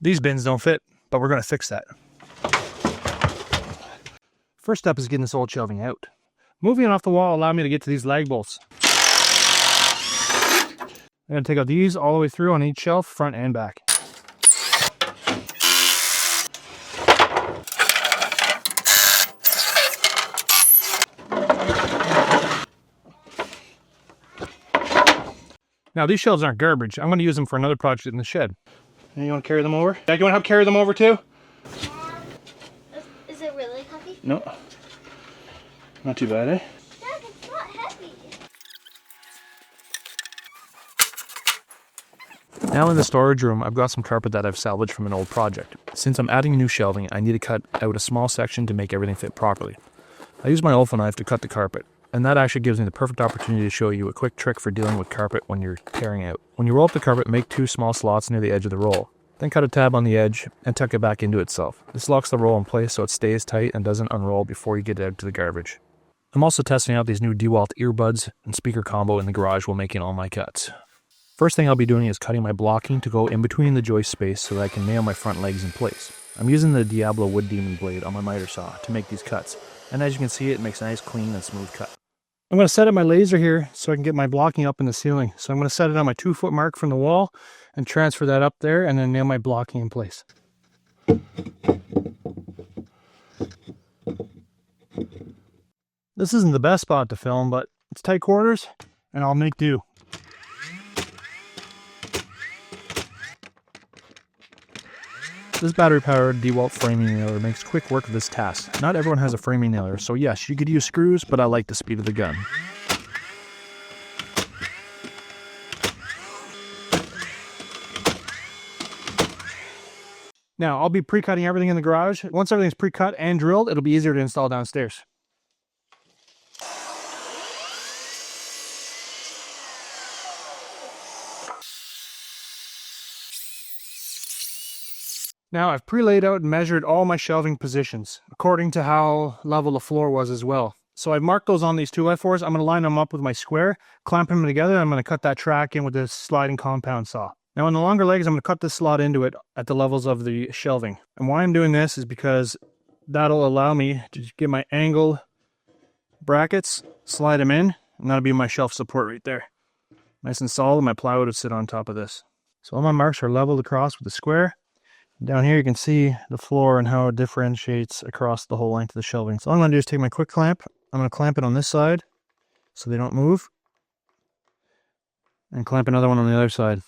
These bins don't fit, but we're going to fix that. First step is getting this old shelving out. Moving it off the wall allowed me to get to these lag bolts. I'm going to take out these all the way through on each shelf, front and back. Now these shelves aren't garbage. I'm going to use them for another project in the shed. And you want to carry them over? Dad, you want to help carry them over too? Is it really heavy? No. Not too bad, eh? Dad, it's not heavy. Now in the storage room, I've got some carpet that I've salvaged from an old project. Since I'm adding new shelving, I need to cut out a small section to make everything fit properly. I use my Alpha knife to cut the carpet, and that actually gives me the perfect opportunity to show you a quick trick for dealing with carpet when you're tearing out. When you roll up the carpet, make 2 small slots near the edge of the roll. Then cut a tab on the edge and tuck it back into itself. This locks the roll in place so it stays tight and doesn't unroll before you get it out to the garbage. I'm also testing out these new DeWalt earbuds and speaker combo in the garage while making all my cuts. First thing I'll be doing is cutting my blocking to go in between the joist space so that I can nail my front legs in place. I'm using the Diablo Wood Demon blade on my miter saw to make these cuts, and as you can see, it makes a nice clean and smooth cut. I'm going to set up my laser here so I can get my blocking up in the ceiling. So I'm going to set it on my 2-foot mark from the wall and transfer that up there and then nail my blocking in place. This isn't the best spot to film, but it's tight quarters and I'll make do. This battery-powered DeWalt framing nailer makes quick work of this task. Not everyone has a framing nailer, so yes, you could use screws, but I like the speed of the gun. Now, I'll be pre-cutting everything in the garage. Once everything's pre-cut and drilled, it'll be easier to install downstairs. Now I've pre-laid out and measured all my shelving positions according to how level the floor was as well. So I've marked those on these 2x4s. I'm going to line them up with my square, clamp them together, and I'm going to cut that track in with this sliding compound saw. Now on the longer legs, I'm going to cut this slot into it at the levels of the shelving. And why I'm doing this is because that'll allow me to get my angle brackets, slide them in, and that'll be my shelf support right there. Nice and solid, my plywood would sit on top of this. So all my marks are leveled across with the square. Down here you can see the floor and how it differentiates across the whole length of the shelving. So all I'm going to do is take my quick clamp. I'm going to clamp it on this side so they don't move. And clamp another one on the other side.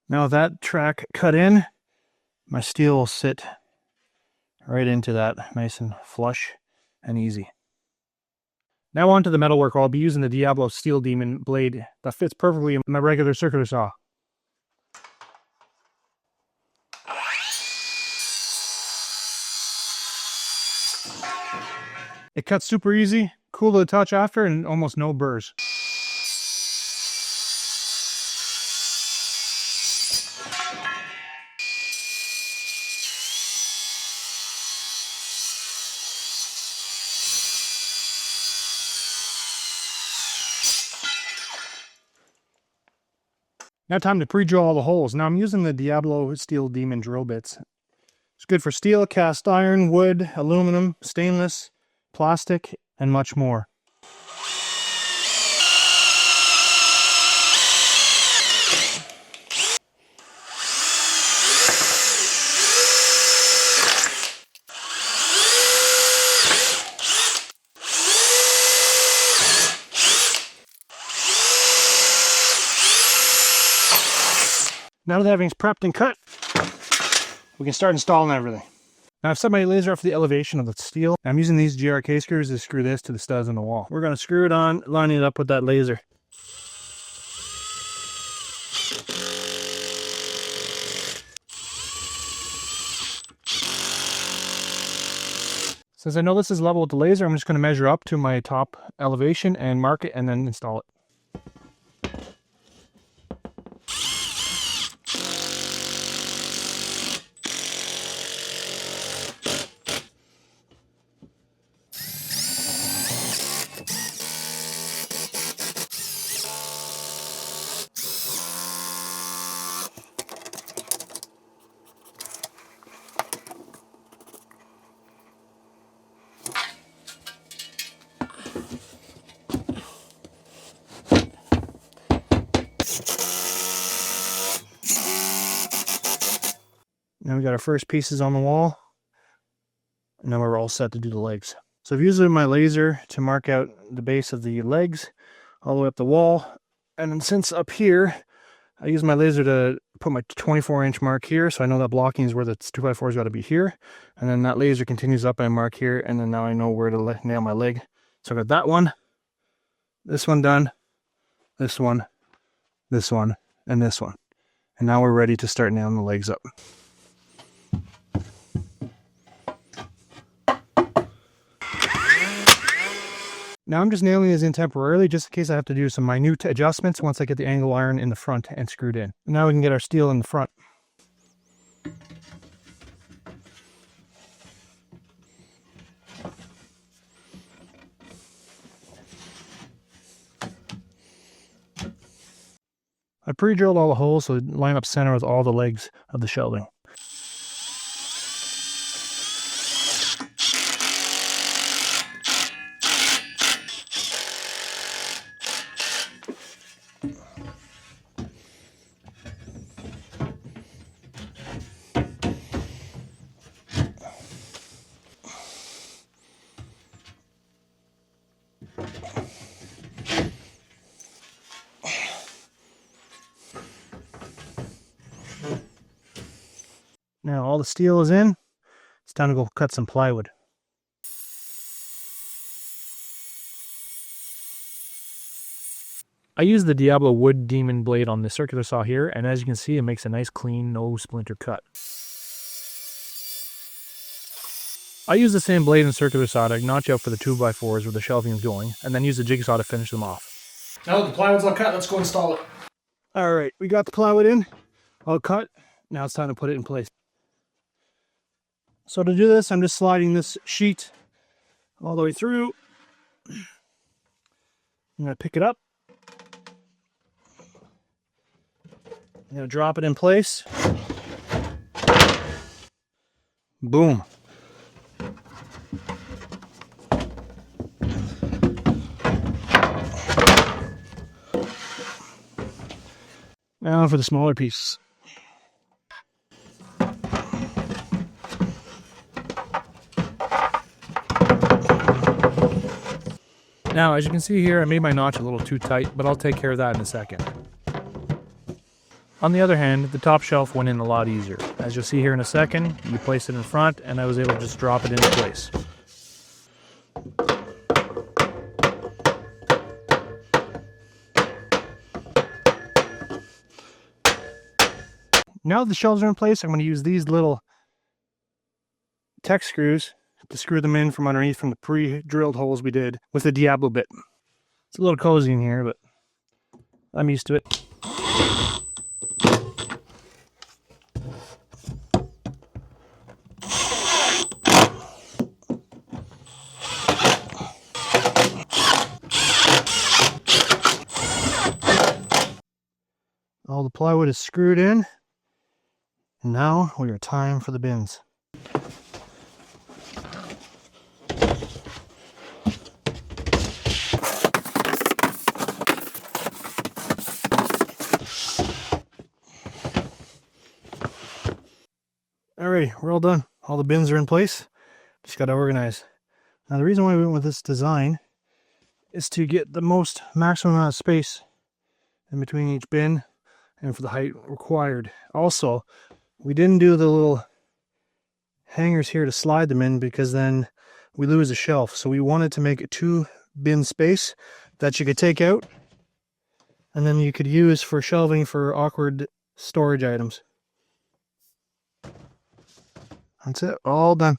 Now with that track cut in, my steel will sit right into that nice and flush and easy. Now on to the metalwork. I'll be using the Diablo Steel Demon blade that fits perfectly in my regular circular saw. It cuts super easy, cool to the touch after, and almost no burrs. Now time to pre-drill all the holes. Now I'm using the Diablo Steel Demon drill bits. It's good for steel, cast iron, wood, aluminum, stainless, plastic, and much more. Now that everything's prepped and cut, we can start installing everything. Now I've set my laser up for the elevation of the steel. I'm using these GRK screws to screw this to the studs on the wall. We're going to screw it on, lining it up with that laser. Since I know this is level with the laser, I'm just going to measure up to my top elevation and mark it and then install it. Now we got our first pieces on the wall. And now we're all set to do the legs. So I've used my laser to mark out the base of the legs all the way up the wall. And then since up here, I use my laser to put my 24-inch mark here, so I know that blocking is where the 2x4's got to be here. And then that laser continues up and mark here, and then now I know where to nail my leg. So I got that one, this one done, this one, and this one. And now we're ready to start nailing the legs up. Now I'm just nailing these in temporarily just in case I have to do some minute adjustments once I get the angle iron in the front and screwed in. And now we can get our steel in the front. I pre-drilled all the holes so they line up center with all the legs of the shelving. Now all the steel is in, it's time to go cut some plywood. I use the Diablo wood demon blade on the circular saw here, and as you can see it makes a nice clean, no splinter cut. I use the same blade and circular saw to notch out for the 2x4s where the shelving is going, and then use the jigsaw to finish them off. Now that the plywood's all cut, let's go install it. Alright, we got the plywood in, all cut, now it's time to put it in place. So to do this, I'm just sliding this sheet all the way through. I'm going to pick it up. I'm going to drop it in place. Boom. Now for the smaller piece. Now, as you can see here, I made my notch a little too tight, but I'll take care of that in a second. On the other hand, the top shelf went in a lot easier. As you'll see here in a second, you place it in front, and I was able to just drop it into place. Now that the shelves are in place, I'm going to use these little Tech screws to screw them in from underneath from the pre-drilled holes we did with the Diablo bit. It's a little cozy in here, but I'm used to it. All the plywood is screwed in, and now we are time for the bins. Alrighty, we're all done. All the bins are in place. Just got to organize. Now the reason why we went with this design is to get the most maximum amount of space in between each bin and for the height required. Also, we didn't do the little hangers here to slide them in because then we lose a shelf. So we wanted to make a 2-bin space that you could take out and then you could use for shelving for awkward storage items. That's it, all done.